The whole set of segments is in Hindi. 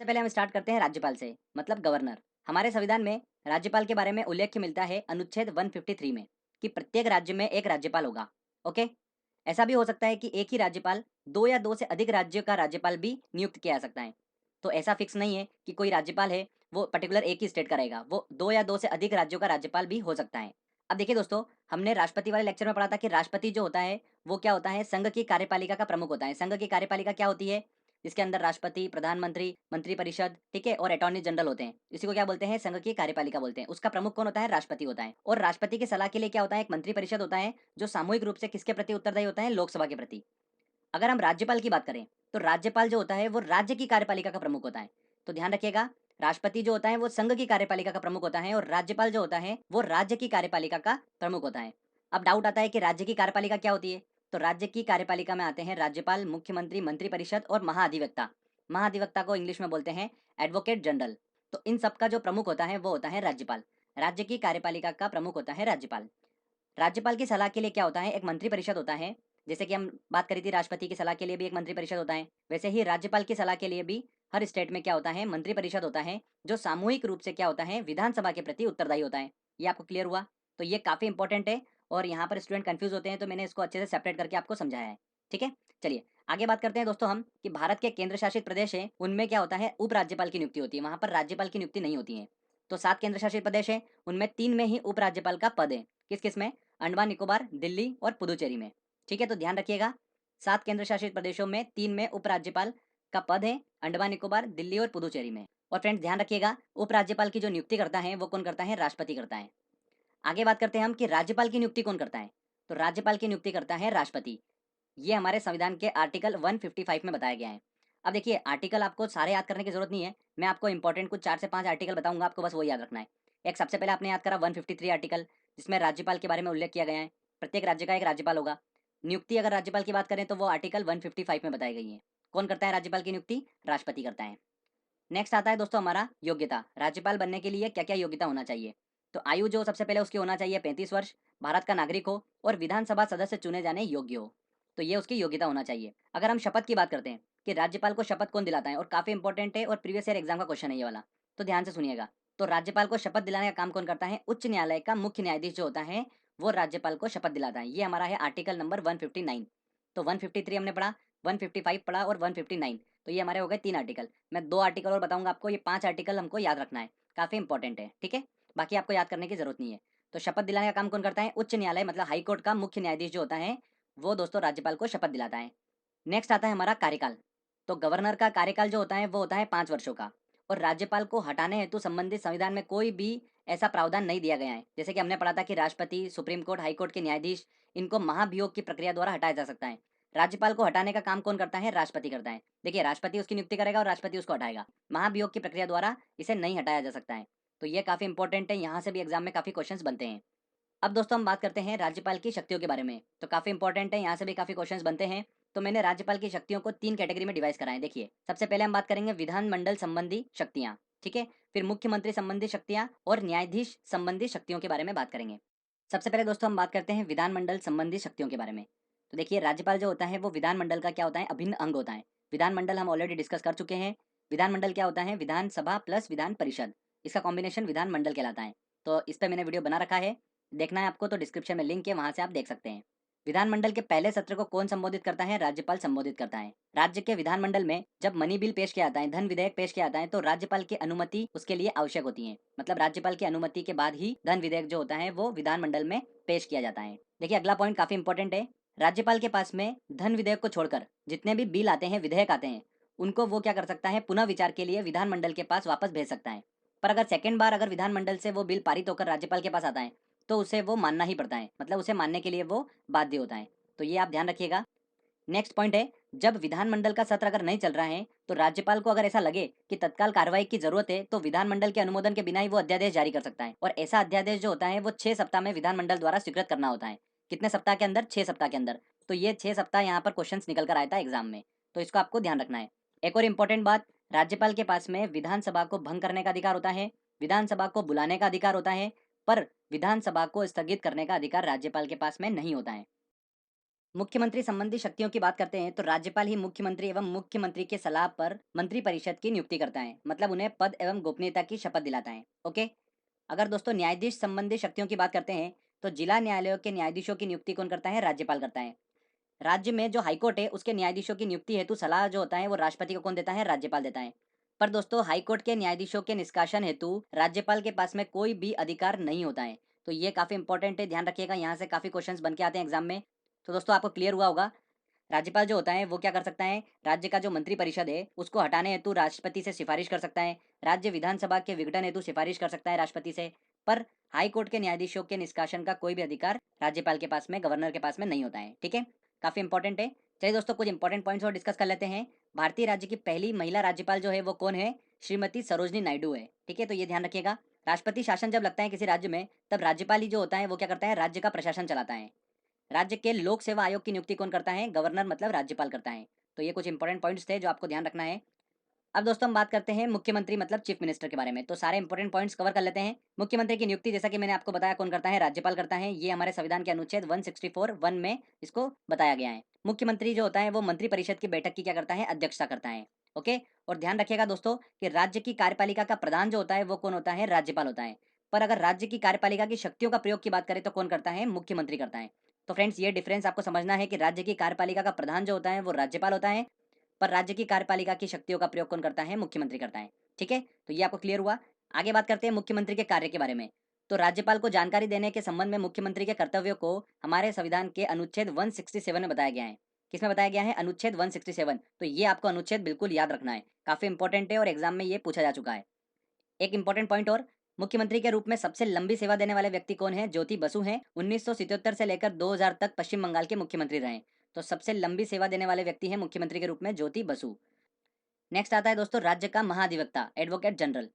सबसे पहले हम स्टार्ट करते हैं राज्यपाल से, मतलब गवर्नर। हमारे संविधान में राज्यपाल के बारे में उल्लेख मिलता है अनुच्छेद 153 में कि प्रत्येक राज्य में एक राज्यपाल होगा। ओके। ऐसा भी हो सकता है कि एक ही राज्यपाल दो या दो से अधिक राज्यों का राज्यपाल भी नियुक्त किया जा सकता है। तो ऐसा फिक्स नहीं है कि कोई राज्यपाल है वो पर्टिकुलर एक ही स्टेट का रहेगा, वो दो या दो से अधिक राज्यों का राज्यपाल भी हो सकता है। अब देखिए दोस्तों, हमने राष्ट्रपति वाले लेक्चर में पढ़ा था कि राष्ट्रपति जो होता है वो क्या होता है, संघ की कार्यपालिका का प्रमुख होता है। संघ की कार्यपालिका क्या होती है, जिसके अंदर राष्ट्रपति, प्रधानमंत्री, मंत्रिपरिषद, ठीक है, और अटॉर्नी जनरल होते हैं। इसी को क्या बोलते हैं, संघ की कार्यपालिका बोलते हैं। उसका प्रमुख कौन होता है, राष्ट्रपति होता है। और राष्ट्रपति की सलाह के लिए क्या होता है, एक मंत्रिपरिषद होता है जो सामूहिक रूप से किसके प्रति उत्तरदायी होता है, लोकसभा के प्रति। अगर हम राज्यपाल की बात करें तो राज्यपाल जो होता है वो राज्य की कार्यपालिका का प्रमुख होता है। तो ध्यान रखिएगा, राष्ट्रपति जो होता है वो संघ की कार्यपालिका का प्रमुख होता है और राज्यपाल जो होता है वो राज्य की कार्यपालिका का प्रमुख होता है। अब डाउट आता है कि राज्य की कार्यपालिका क्या होती है। तो राज्य की कार्यपालिका में आते हैं राज्यपाल, मुख्यमंत्री, मंत्रिपरिषद और महाधिवक्ता। महाधिवक्ता को इंग्लिश में बोलते हैं एडवोकेट जनरल। तो इन सब का जो प्रमुख होता है वो होता है राज्यपाल। राज्य की कार्यपालिका का प्रमुख होता है राज्यपाल। राज्यपाल की सलाह के लिए क्या होता है, एक मंत्रिपरिषद होता है। जैसे कि हम बात करी थी राष्ट्रपति की सलाह के लिए भी एक मंत्रिपरिषद होता है, वैसे ही राज्यपाल की सलाह के लिए भी हर स्टेट में क्या होता है, मंत्रिपरिषद होता है, जो सामूहिक रूप से क्या होता है, विधानसभा के प्रति उत्तरदायी होता है। ये आपको क्लियर हुआ। तो ये काफी इंपॉर्टेंट है और यहाँ पर स्टूडेंट कंफ्यूज होते हैं, तो मैंने इसको अच्छे से सेपरेट करके आपको समझाया है। ठीक है, चलिए आगे बात करते हैं दोस्तों हम कि भारत के केंद्र शासित प्रदेश है उनमें क्या होता है, उपराज्यपाल की नियुक्ति होती है, वहां पर राज्यपाल की नियुक्ति नहीं होती है। तो 7 केंद्र शासित प्रदेश है, उनमें 3 में ही उपराज्यपाल का पद है। किस किस में, अंडमान निकोबार, दिल्ली और पुदुचेरी में। ठीक है, तो ध्यान रखिएगा, 7 केंद्र शासित प्रदेशों में 3 में उपराज्यपाल का पद है, अंडमान निकोबार, दिल्ली और पुदुचेरी में। और फ्रेंड्स ध्यान रखिएगा, उपराज्यपाल की जो नियुक्ति करता है वो कौन करता है, राष्ट्रपति करता है। आगे बात करते हैं हम कि राज्यपाल की नियुक्ति कौन करता है। तो राज्यपाल की नियुक्ति करता है राष्ट्रपति। ये हमारे संविधान के आर्टिकल 155 में बताया गया है। अब देखिए, आर्टिकल आपको सारे याद करने की जरूरत नहीं है, मैं आपको इंपॉर्टेंट कुछ 4 से 5 आर्टिकल बताऊंगा, आपको बस वो याद रखना है। एक सबसे पहले आपने याद करा 153 आर्टिकल, जिसमें राज्यपाल के बारे में उल्लेख किया गया है। प्रत्येक राज्य का एक राज्यपाल होगा। नियुक्ति अगर राज्यपाल की बात करें तो वो आर्टिकल 155 में बताई गई है। कौन करता है राज्यपाल की नियुक्ति, राष्ट्रपति करता है। नेक्स्ट आता है दोस्तों हमारा योग्यता, राज्यपाल बनने के लिए क्या क्या योग्यता होना चाहिए। तो आयु जो सबसे पहले उसकी होना चाहिए 35 वर्ष, भारत का नागरिक हो और विधानसभा सदस्य चुने जाने योग्य हो। तो ये उसकी योग्यता होना चाहिए। अगर हम शपथ की बात करते हैं कि राज्यपाल को शपथ कौन दिलाता है, और काफी इंपॉर्टेंट है और प्रीवियस ईयर एग्जाम का क्वेश्चन है ये वाला, तो ध्यान से सुनिएगा। तो राज्यपाल को शपथ दिलाने का काम कौन करता है, उच्च न्यायालय का मुख्य न्यायाधीश जो होता है वो राज्यपाल को शपथ दिलाता है। ये हमारा है आर्टिकल नंबर 159। तो 153 हमने पढ़ा, 155 पढ़ा और 159। तो ये हमारे हो गए 3 आर्टिकल। मैं 2 आर्टिकल और बताऊंगा आपको, ये 5 आर्टिकल हमको याद रखना है, काफी इंपॉर्टेंट है। ठीक है, बाकी आपको याद करने की जरूरत नहीं है। तो शपथ दिलाने का काम कौन करता है, उच्च न्यायालय मतलब हाई कोर्ट का मुख्य न्यायाधीश जो होता है वो दोस्तों राज्यपाल को शपथ दिलाता है। नेक्स्ट आता है हमारा कार्यकाल। तो गवर्नर का कार्यकाल जो होता है वो होता है 5 वर्षों का। और राज्यपाल को हटाने हेतु संबंधित संविधान में कोई भी ऐसा प्रावधान नहीं दिया गया है। जैसे कि हमने पढ़ा था कि राष्ट्रपति, सुप्रीम कोर्ट, हाई कोर्ट के न्यायाधीश, इनको महाभियोग की प्रक्रिया द्वारा हटाया जा सकता है। राज्यपाल को हटाने का काम कौन करता है, राष्ट्रपति करता है। देखिए, राष्ट्रपति उसकी नियुक्ति करेगा और राष्ट्रपति उसको हटाएगा। महाभियोग की प्रक्रिया द्वारा इसे नहीं हटाया जा सकता है। तो ये काफी इंपॉर्टेंट है, यहाँ से भी एग्जाम में काफी क्वेश्चंस बनते हैं। अब दोस्तों हम बात करते हैं राज्यपाल की शक्तियों के बारे में। तो काफी इंपॉर्टेंट है, यहाँ से भी काफी क्वेश्चंस बनते हैं। तो मैंने राज्यपाल की शक्तियों को 3 कैटेगरी में डिवाइड करा है। देखिए, सबसे पहले हम बात करेंगे विधानमंडल संबंधी शक्तियाँ। ठीक है, फिर मुख्यमंत्री संबंधी शक्तियाँ और न्यायाधीश संबंधी शक्तियों के बारे में बात करेंगे। सबसे पहले दोस्तों हम बात करते हैं विधानमंडल संबंधी शक्तियों के बारे में। तो देखिए, राज्यपाल जो होता है वो विधानमंडल का क्या होता है, अभिन्न अंग होता है। विधानमंडल हम ऑलरेडी डिस्कस कर चुके हैं। विधानमंडल क्या होता है, विधानसभा प्लस विधान परिषद, इसका कॉम्बिनेशन विधानमंडल कहलाता है। तो इस पर मैंने वीडियो बना रखा है, देखना है आपको तो डिस्क्रिप्शन में लिंक है, वहां से आप देख सकते हैं। विधानमंडल के पहले सत्र को कौन संबोधित करता है, राज्यपाल संबोधित करता है। राज्य के विधानमंडल में जब मनी बिल पेश किया जाता है, धन विधेयक पेश किया जाता है, तो राज्यपाल की अनुमति उसके लिए आवश्यक होती है। मतलब राज्यपाल की अनुमति के बाद ही धन विधेयक जो होता है वो विधानमंडल में पेश किया जाता है। देखिए, अगला पॉइंट काफी इंपॉर्टेंट है। राज्यपाल के पास में धन विधेयक को छोड़कर जितने भी बिल आते हैं, विधेयक आते हैं, उनको वो क्या कर सकता है, पुनः विचार के लिए विधानमंडल के पास वापस भेज सकता है। पर अगर सेकेंड बार अगर विधानमंडल से वो बिल पारित होकर राज्यपाल के पास आता है तो उसे वो मानना ही पड़ता है, मतलब उसे मानने के लिए वो बाध्य होता है। तो ये आप ध्यान रखिएगा। नेक्स्ट पॉइंट है, जब विधानमंडल का सत्र अगर नहीं चल रहा है तो राज्यपाल को अगर ऐसा लगे कि तत्काल कार्रवाई की जरूरत है तो विधानमंडल के अनुमोदन के बिना ही वो अध्यादेश जारी कर सकता है। और ऐसा अध्यादेश जो होता है वो 6 सप्ताह में विधानमंडल द्वारा स्वीकृत करना होता है। कितने सप्ताह के अंदर, 6 सप्ताह के अंदर। तो ये 6 सप्ताह यहाँ पर क्वेश्चन निकल कर आया था एग्जाम में, तो इसको आपको ध्यान रखना है। एक और इंपॉर्टेंट बात, राज्यपाल के पास में विधानसभा को भंग करने का अधिकार होता है, विधानसभा को बुलाने का अधिकार होता है, पर विधानसभा को स्थगित करने का अधिकार राज्यपाल के पास में नहीं होता है। मुख्यमंत्री संबंधी शक्तियों की बात करते हैं तो राज्यपाल ही मुख्यमंत्री एवं मुख्यमंत्री के सलाह पर मंत्रिपरिषद की नियुक्ति करता है, मतलब उन्हें पद एवं गोपनीयता की शपथ दिलाता है। ओके। अगर दोस्तों न्यायाधीश संबंधी शक्तियों की बात करते हैं तो जिला न्यायालयों के न्यायाधीशों की नियुक्ति कौन करता है? राज्यपाल करता है। राज्य में जो हाईकोर्ट है उसके न्यायाधीशों की नियुक्ति हेतु सलाह जो होता है वो राष्ट्रपति को कौन देता है? राज्यपाल देता है। पर दोस्तों हाईकोर्ट के न्यायाधीशों के निष्कासन हेतु राज्यपाल के पास में कोई भी अधिकार नहीं होता है। तो ये काफी इंपॉर्टेंट है, ध्यान रखिएगा, यहाँ से काफी क्वेश्चंस बन के आते हैं एग्जाम में। तो दोस्तों आपको क्लियर हुआ होगा, राज्यपाल जो होता है वो क्या कर सकता है? राज्य का जो मंत्रिपरिषद है उसको हटाने हेतु राष्ट्रपति से सिफारिश कर सकता है। राज्य विधानसभा के विघटन हेतु सिफारिश कर सकता है राष्ट्रपति से। पर हाई कोर्ट के न्यायाधीशों के निष्कासन का कोई भी अधिकार राज्यपाल के पास में, गवर्नर के पास में नहीं होता है। ठीक है, काफी इंपॉर्टेंट है। चलिए दोस्तों कुछ इंपॉर्टेंट पॉइंट्स और डिस्कस कर लेते हैं। भारतीय राज्य की पहली महिला राज्यपाल जो है वो कौन है? श्रीमती सरोजनी नायडू है। ठीक है, तो ये ध्यान रखिएगा। राष्ट्रपति शासन जब लगता है किसी राज्य में तब राज्यपाल ही जो होता है वो क्या करता है? राज्य का प्रशासन चलाता है। राज्य के लोक सेवा आयोग की नियुक्ति कौन करता है? गवर्नर मतलब राज्यपाल करता है। तो ये कुछ इंपॉर्टेंट पॉइंट्स थे जो आपको ध्यान रखना है। अब दोस्तों हम बात करते हैं मुख्यमंत्री मतलब चीफ मिनिस्टर के बारे में। तो सारे इंपॉर्टेंट पॉइंट्स कवर कर लेते हैं। मुख्यमंत्री की नियुक्ति जैसा कि मैंने आपको बताया कौन करता है? राज्यपाल करता है। ये हमारे संविधान के अनुच्छेद 164(1) में इसको बताया गया है। मुख्यमंत्री जो होता है वो मंत्रिपरिषद की बैठक की क्या करता है? अध्यक्षता करता है। ओके। और ध्यान रखिएगा दोस्तों कि राज्य की कार्यपालिका का प्रधान जो होता है वो कौन होता है? राज्यपाल होता है। पर अगर राज्य की कार्यपालिका की शक्तियों का प्रयोग की बात करें तो कौन करता है? मुख्यमंत्री करता है। तो फ्रेंड्स ये डिफरेंस आपको समझना है कि राज्य की कार्यपालिका का प्रधान जो होता है वो राज्यपाल होता है, पर राज्य की कार्यपालिका की शक्तियों का प्रयोग कौन करता है? मुख्यमंत्री करता है। ठीक है, तो ये आपको क्लियर हुआ। आगे बात करते हैं मुख्यमंत्री के कार्य के बारे में। तो राज्यपाल को जानकारी देने के संबंध में मुख्यमंत्री के कर्तव्यों को हमारे संविधान के अनुच्छेद 167 में बताया गया है। किसमें बताया गया है? अनुच्छेद 167। तो ये आपको अनुच्छेद बिल्कुल याद रखना है, काफी इंपॉर्टेंट है और एग्जाम में ये पूछा जा चुका है। एक इंपॉर्टेंट पॉइंट और, मुख्यमंत्री के रूप में सबसे लंबी सेवा देने वाले व्यक्ति कौन है? ज्योति बसु हैं। 1977 से लेकर 2000 तक पश्चिम बंगाल के मुख्यमंत्री रहे। तो सबसे लंबी सेवा देने वाले व्यक्ति हैं मुख्यमंत्री के रूप में ज्योति बसु। नेक्स्ट आता है दोस्तों राज्य का महाधिवक्ता, एडवोकेट जनरल।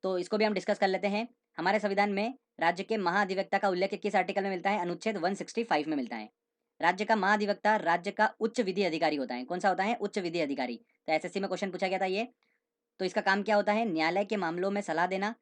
तो इसको भी हम डिस्कस कर लेते हैं। हमारे संविधान में राज्य के महाधिवक्ता का उल्लेख किस आर्टिकल में मिलता है? अनुच्छेद 165 में मिलता है। राज्य का महाधिवक्ता राज्य का उच्च विधि अधिकारी होता है। कौन सा होता है? उच्च विधि अधिकारी। तो एसएससी में क्वेश्चन पूछा गया था ये। तो इसका काम क्या होता है? न्यायालय के मामलों में सलाह देना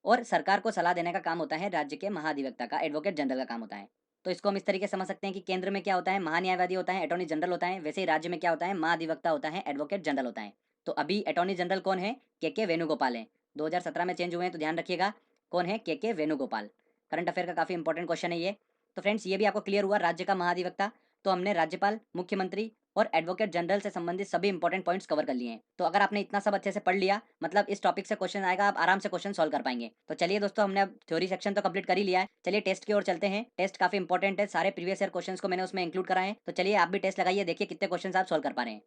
और सरकार को सलाह देने का काम होता है राज्य के महाधिवक्ता का, एडवोकेट जनरल का काम होता है। तो इसको हम इस तरीके से समझ सकते हैं कि केंद्र में क्या होता है? महान्यायवादी होता है, अटॉर्नी जनरल होता है। वैसे ही राज्य में क्या होता है? महाधिवक्ता होता है, एडवोकेट जनरल होता है। तो अभी अटॉर्नी जनरल कौन है? के वेणुगोपाल है। 2017 में चेंज हुए हैं, तो ध्यान रखिएगा कौन है? के वेणुगोपाल। करंट अफेयर का काफी इंपॉर्टेंट क्वेश्चन है ये। तो फ्रेंड्स ये भी आपको क्लियर हुआ राज्य का महाधिवक्ता। तो हमने राज्यपाल, मुख्यमंत्री और एडवोकेट जनरल से संबंधित सभी इंपॉर्टेंट पॉइंट्स कवर कर लिए हैं। तो अगर आपने इतना सब अच्छे से पढ़ लिया, मतलब इस टॉपिक से क्वेश्चन आएगा, आप आराम से क्वेश्चन सॉल्व कर पाएंगे। तो चलिए दोस्तों हमने अब थ्योरी सेक्शन तो कंप्लीट कर ही लिया है, चलिए टेस्ट की ओर चलते हैं। टेस्ट काफी इंपॉर्टेंट है, सारे प्रीवियस ईयर क्वेश्चंस को मैंने उसमें इंक्लूड कराए हैं। तो चलिए आप भी टेस्ट लगाइए, देखिए कितने क्वेश्चन आप सॉल्व कर पा रहे हैं।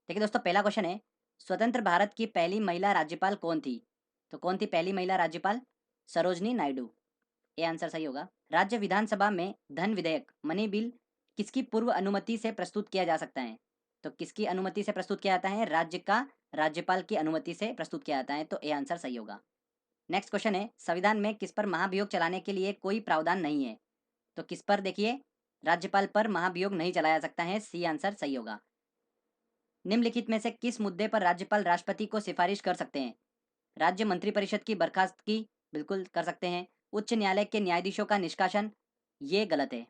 देखिए दोस्तों पहला क्वेश्चन है, स्वतंत्र भारत की पहली महिला राज्यपाल कौन थी? तो कौन थी पहली महिला राज्यपाल? सरोजनी नायडू। ये आंसर सही होगा। राज्य विधानसभा में धन विधेयक, मनी बिल किसकी पूर्व अनुमति से प्रस्तुत किया जा सकता है? तो किसकी अनुमति से प्रस्तुत किया जाता है? राज्य का राज्यपाल की अनुमति से प्रस्तुत किया जाता है। तो ये आंसर सही होगा। नेक्स्ट क्वेश्चन है, संविधान में किस पर महाभियोग चलाने के लिए कोई प्रावधान नहीं है? तो किस पर? देखिए राज्यपाल पर महाभियोग नहीं चलाया जा सकता है। सी आंसर सही होगा। निम्नलिखित में से किस मुद्दे पर राज्यपाल राष्ट्रपति को सिफारिश कर सकते हैं? राज्य मंत्रिपरिषद की बर्खास्तगी बिल्कुल कर सकते हैं। उच्च न्यायालय के न्यायाधीशों का निष्कासन, ये गलत है,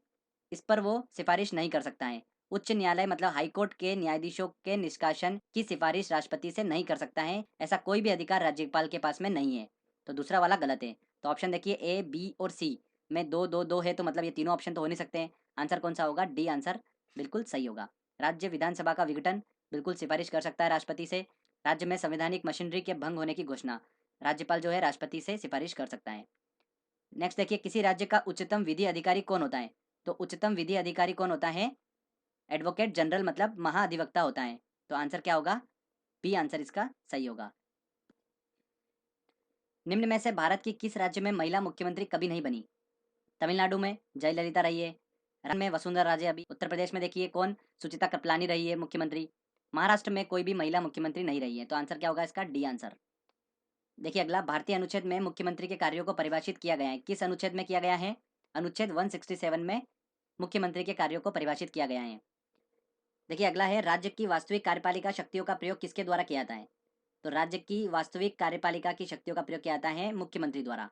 इस पर वो सिफारिश नहीं कर सकता है। उच्च न्यायालय मतलब हाईकोर्ट के न्यायाधीशों के निष्कासन की सिफारिश राष्ट्रपति से नहीं कर सकता है, ऐसा कोई भी अधिकार राज्यपाल के पास में नहीं है। तो दूसरा वाला गलत है। तो ऑप्शन देखिए ए, बी और सी में दो दो दो है, तो मतलब ये तीनों ऑप्शन तो हो नहीं सकते हैं। आंसर कौन सा होगा? डी आंसर बिल्कुल सही होगा। राज्य विधानसभा का विघटन बिल्कुल सिफारिश कर सकता है राष्ट्रपति से। राज्य में संवैधानिक मशीनरी के भंग होने की घोषणा राज्यपाल जो है राष्ट्रपति से सिफारिश कर सकता है। नेक्स्ट देखिए, किसी राज्य का उच्चतम विधि अधिकारी कौन होता है? तो उच्चतम विधि अधिकारी कौन होता है? एडवोकेट जनरल मतलब महाधिवक्ता होता है। तो आंसर क्या होगा? बी आंसर इसका सही होगा। निम्न में से भारत की किस राज्य में महिला मुख्यमंत्री कभी नहीं बनी? तमिलनाडु में जयललिता रही है, राजस्थान में वसुंधरा राजे, अभी उत्तर प्रदेश में देखिए कौन? सुचिता कृपलानी रही है मुख्यमंत्री। महाराष्ट्र में कोई भी महिला मुख्यमंत्री नहीं रही है। तो आंसर क्या होगा इसका? D answer. देखिए अगला, भारतीय अनुच्छेद में मुख्यमंत्री के कार्यों को परिभाषित किया गया है। किस अनुच्छेद में किया गया है? अनुच्छेद 167 में मुख्यमंत्री के कार्यों को परिभाषित किया गया है। देखिए अगला है, राज्य की वास्तविक कार्यपालिका शक्तियों का प्रयोग किसके द्वारा किया जाता है? तो राज्य की वास्तविक कार्यपालिका की शक्तियों का प्रयोग किया जाता है मुख्यमंत्री द्वारा।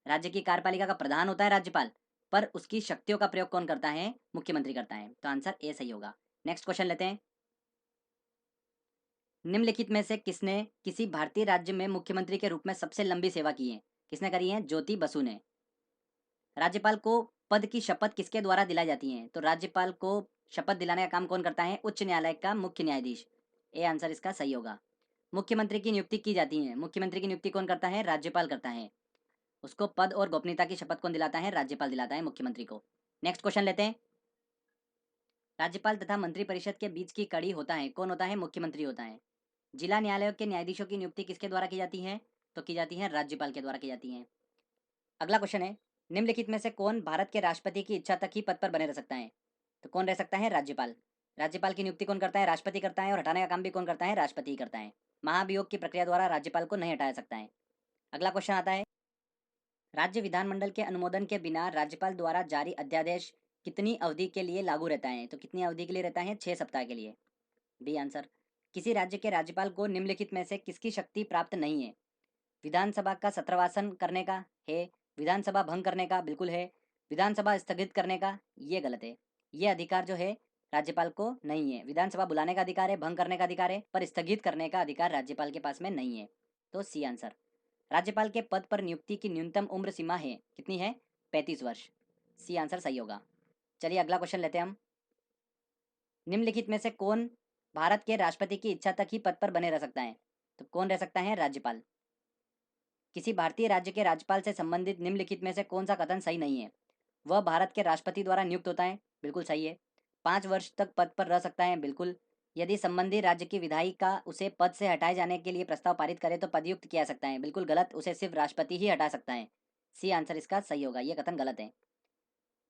राज्य की कार्यपालिका का प्रधान होता है राज्यपाल, पर उसकी शक्तियों का प्रयोग कौन करता है? मुख्यमंत्री करता है। तो आंसर ए सही होगा। नेक्स्ट क्वेश्चन लेते हैं। निम्नलिखित में से किसने किसी भारतीय राज्य में मुख्यमंत्री के रूप में सबसे लंबी सेवा की है? किसने करी है? ज्योति बसु ने। राज्यपाल को पद की शपथ किसके द्वारा दिलाई जाती है? तो राज्यपाल को शपथ दिलाने का काम कौन करता है? उच्च न्यायालय का मुख्य न्यायाधीश। ए आंसर इसका सही होगा। मुख्यमंत्री की नियुक्ति की जाती है। मुख्यमंत्री की नियुक्ति कौन करता है? राज्यपाल करता है। उसको पद और गोपनीयता की शपथ कौन दिलाता है? राज्यपाल दिलाता है मुख्यमंत्री को। नेक्स्ट क्वेश्चन लेते हैं। राज्यपाल तथा मंत्रिपरिषद के बीच की कड़ी होता है, कौन होता है? मुख्यमंत्री होता है। जिला न्यायालयों के न्यायाधीशों की नियुक्ति किसके द्वारा की जाती है? तो की जाती है राज्यपाल के द्वारा की जाती है। अगला क्वेश्चन है, निम्नलिखित में से कौन भारत के राष्ट्रपति की इच्छा तक ही पद पर बने रह सकता है? तो कौन रह सकता है? राज्यपाल। राज्यपाल की नियुक्ति कौन करता है? राष्ट्रपति करता है। और हटाने का काम भी कौन करता है? राष्ट्रपति ही करता है। महाभियोग की प्रक्रिया द्वारा राज्यपाल को नहीं हटाया सकता है। अगला क्वेश्चन आता है, राज्य विधानमंडल के अनुमोदन के बिना राज्यपाल द्वारा जारी अध्यादेश कितनी अवधि के लिए लागू रहता है? तो कितनी अवधि के लिए रहता है? 6 सप्ताह के लिए। B answer. किसी राज्य के राज्यपाल को निम्नलिखित में से किसकी शक्ति प्राप्त नहीं है? विधानसभा का सत्रवासन करने का है। विधानसभा भंग करने का बिल्कुल है। विधानसभा स्थगित करने का ये गलत है। ये अधिकार जो है राज्यपाल को नहीं है। विधानसभा बुलाने का अधिकार है, भंग करने का अधिकार है, पर स्थगित करने का अधिकार राज्यपाल के पास में नहीं है। तो सी आंसर। राज्यपाल के पद पर नियुक्ति की न्यूनतम उम्र सीमा है, कितनी है? 35 वर्ष। सी आंसर सही होगा। चलिए अगला क्वेश्चन लेते हैं हम। निम्नलिखित में से कौन भारत के राष्ट्रपति की इच्छा तक ही पद पर बने रह सकता है? तो कौन रह सकता है? राज्यपाल। किसी भारतीय राज्य के राज्यपाल से संबंधित निम्नलिखित में से कौन सा कथन सही नहीं है? वह भारत के राष्ट्रपति द्वारा नियुक्त होता है, बिल्कुल सही है। 5 वर्ष तक पद पर रह सकता है, बिल्कुल। यदि संबंधी राज्य की विधायिका उसे पद से हटाए जाने के लिए प्रस्ताव पारित करे तो पदयुक्त किया जा सकता है, बिल्कुल गलत। उसे सिर्फ राष्ट्रपति ही हटा सकता है। सी आंसर इसका सही होगा। यह कथन गलत है।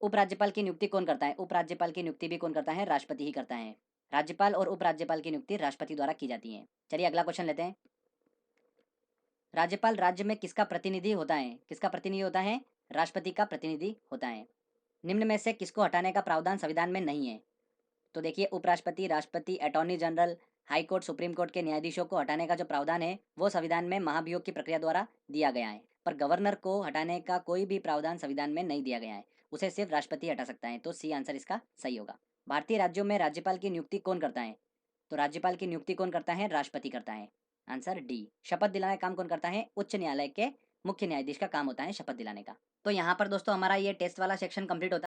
उपराज्यपाल की नियुक्ति कौन करता है? उपराज्यपाल की नियुक्ति भी कौन करता है? राष्ट्रपति ही करता है। राज्यपाल और उपराज्यपाल की नियुक्ति राष्ट्रपति द्वारा की जाती है। चलिए अगला क्वेश्चन लेते हैं। राज्यपाल राज्य में किसका प्रतिनिधि होता है? किसका प्रतिनिधि होता है? राष्ट्रपति का प्रतिनिधि होता है। निम्न में से किसको हटाने का प्रावधान संविधान में नहीं है? तो देखिए, उपराष्ट्रपति, राष्ट्रपति, attorney general, high court, supreme court के न्यायाधीशों को हटाने का जो प्रावधान है वो संविधान में महाभियोग की प्रक्रिया द्वारा दिया गया है। पर गवर्नर को हटाने का कोई भी प्रावधान संविधान में नहीं दिया गया है। उसे सिर्फ राष्ट्रपति हटा सकता है। तो सी आंसर इसका सही होगा। भारतीय राज्यों में राज्यपाल की नियुक्ति कौन करता है? तो राज्यपाल की नियुक्ति कौन करता है? राष्ट्रपति करता है। Answer D. शपथ दिलाने का काम कौन करता है? उच्च न्यायालय के मुख्य न्यायाधीश का काम होता है शपथ दिलाने का। तो यहाँ पर दोस्तों हमारा ये टेस्ट वाला सेक्शन कंप्लीट होता है।